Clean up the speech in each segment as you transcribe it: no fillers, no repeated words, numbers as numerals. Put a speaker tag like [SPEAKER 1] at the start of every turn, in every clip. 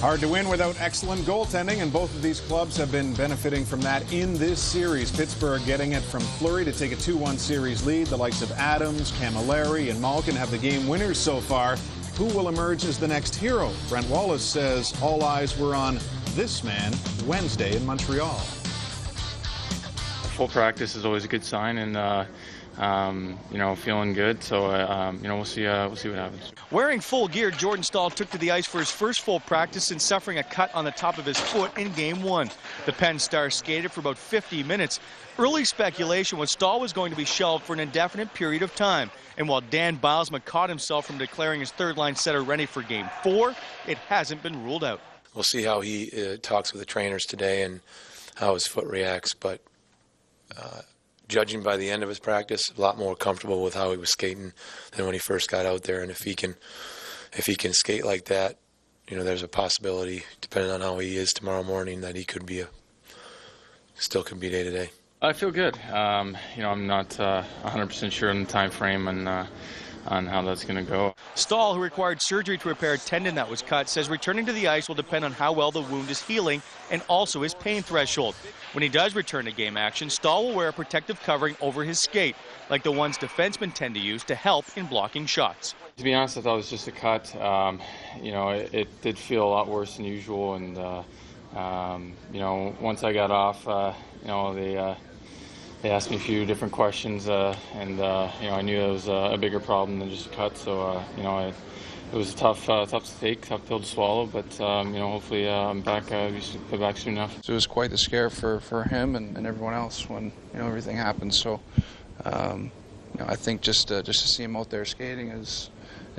[SPEAKER 1] Hard to win without excellent goaltending, and both of these clubs have been benefiting from that in this series. Pittsburgh getting it from Fleury to take a 2-1 series lead. The likes of Adams, Camilleri, and Malkin have the game winners so far. Who will emerge as the next hero? Brent Wallace says all eyes were on this man Wednesday in Montreal.
[SPEAKER 2] Full practice is always a good sign, and feeling good. So we'll see what happens.
[SPEAKER 3] Wearing full gear, Jordan Staal took to the ice for his first full practice since suffering a cut on the top of his foot in Game 1. The Penn star skated for about 50 minutes. Early speculation was Staal was going to be shelved for an indefinite period of time. And while Dan Bilesma caught himself from declaring his third-line setter ready for Game 4, it hasn't been ruled out.
[SPEAKER 4] We'll see how he talks with the trainers today and how his foot reacts, but judging by the end of his practice, a lot more comfortable with how he was skating than when he first got out there. And if he can skate like that, there's a possibility, depending on how he is tomorrow morning, that he could be still could be day to day.
[SPEAKER 2] I feel good. I'm not 100% sure on the time frame and on how that's going to go.
[SPEAKER 3] Staal, who required surgery to repair a tendon that was cut, says returning to the ice will depend on how well the wound is healing and also his pain threshold. When he does return to game action, Staal will wear a protective covering over his skate, like the ones defensemen tend to use to help in blocking shots.
[SPEAKER 2] To be honest, I thought it was just a cut. It did feel a lot worse than usual, and once I got off, they asked me a few different questions, and I knew it was a bigger problem than just a cut. So it was tough to take, tough pill to swallow. But hopefully I'm back. We should be back soon enough.
[SPEAKER 5] So it was quite the scare for him and everyone else when everything happened. So I think just to see him out there skating is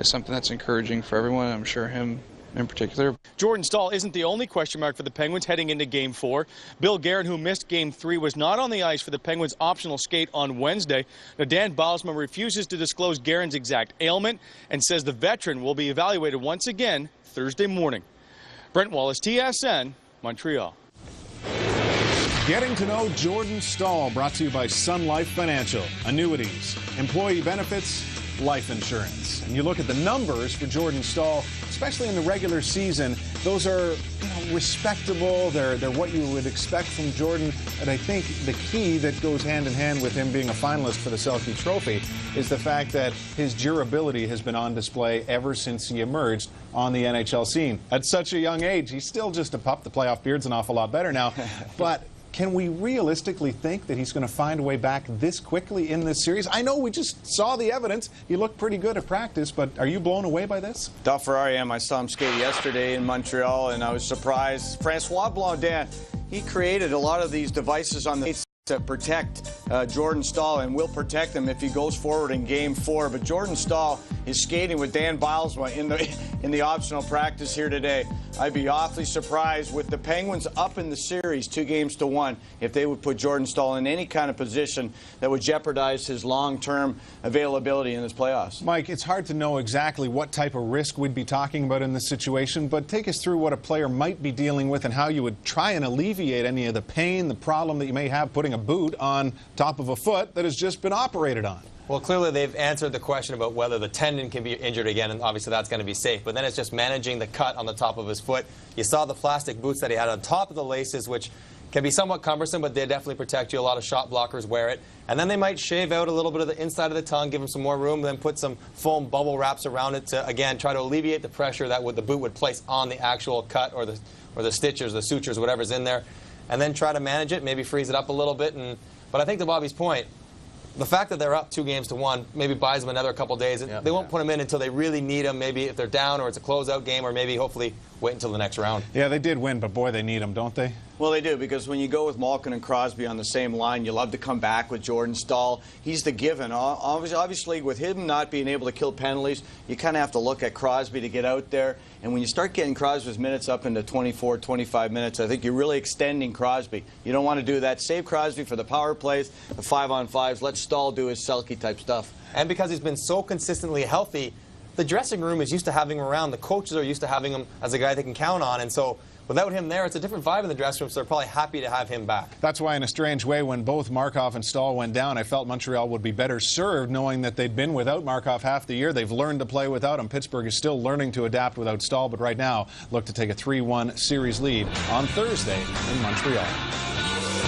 [SPEAKER 5] something that's encouraging for everyone. I'm sure him in particular.
[SPEAKER 3] Jordan Staal isn't the only question mark for the Penguins heading into Game 4. Bill Guerin, who missed Game 3, was not on the ice for the Penguins' optional skate on Wednesday. Now, Dan Bilesma refuses to disclose Guerin's exact ailment and says the veteran will be evaluated once again Thursday morning. Brent Wallace, TSN, Montreal.
[SPEAKER 1] Getting to know Jordan Staal, brought to you by Sun Life Financial. Annuities, employee benefits, life insurance. And you look at the numbers for Jordan Staal, especially in the regular season, those are respectable. They're what you would expect from Jordan. And I think the key that goes hand in hand with him being a finalist for the Selke Trophy is the fact that his durability has been on display ever since he emerged on the NHL scene. At such a young age, he's still just a pup. The playoff beard's an awful lot better now. But can we realistically think that he's going to find a way back this quickly in this series? I know we just saw the evidence. He looked pretty good at practice, but are you blown away by this?
[SPEAKER 6] Duffer, I am. I saw him skate yesterday in Montreal, and I was surprised. Francois Blondin, he created a lot of these devices on the to protect Jordan Staal, and will protect him if he goes forward in Game 4. But Jordan Staal is skating with Dan Bilesma in the optional practice here today. I'd be awfully surprised with the Penguins up in the series 2-1 if they would put Jordan Staal in any kind of position that would jeopardize his long-term availability in this playoffs.
[SPEAKER 1] Mike, it's hard to know exactly what type of risk we'd be talking about in this situation, but take us through what a player might be dealing with and how you would try and alleviate any of the pain, the problem that you may have putting a boot on top of a foot that has just been operated on.
[SPEAKER 7] Well, clearly they've answered the question about whether the tendon can be injured again, and obviously that's going to be safe. But then it's just managing the cut on the top of his foot. You saw the plastic boots that he had on top of the laces, which can be somewhat cumbersome, but they definitely protect you. A lot of shot blockers wear it. And then they might shave out a little bit of the inside of the tongue, give him some more room, and then put some foam bubble wraps around it to, again, try to alleviate the pressure that the boot would place on the actual cut or the stitches, the sutures, whatever's in there. And then try to manage it, maybe freeze it up a little bit. But I think to Bobby's point, the fact that they're up 2-1 maybe buys them another couple days. They won't put them in until they really need them, maybe if they're down or it's a closeout game, or maybe hopefully wait until the next round.
[SPEAKER 1] Yeah, they did win, but boy, they need them, don't they?
[SPEAKER 6] Well, they do, because when you go with Malkin and Crosby on the same line, you love to come back with Jordan Staal. He's the given. Obviously, with him not being able to kill penalties, you kind of have to look at Crosby to get out there. And when you start getting Crosby's minutes up into 24, 25 minutes, I think you're really extending Crosby. You don't want to do that. Save Crosby for the power plays, the 5-on-5s. Let Staal do his Selke-type stuff.
[SPEAKER 7] And because he's been so consistently healthy, the dressing room is used to having him around. The coaches are used to having him as a guy they can count on. And so without him there, it's a different vibe in the dressing room, so they're probably happy to have him back.
[SPEAKER 1] That's why, in a strange way, when both Markov and Stahl went down, I felt Montreal would be better served knowing that they'd been without Markov half the year. They've learned to play without him. Pittsburgh is still learning to adapt without Stahl, but right now look to take a 3-1 series lead on Thursday in Montreal.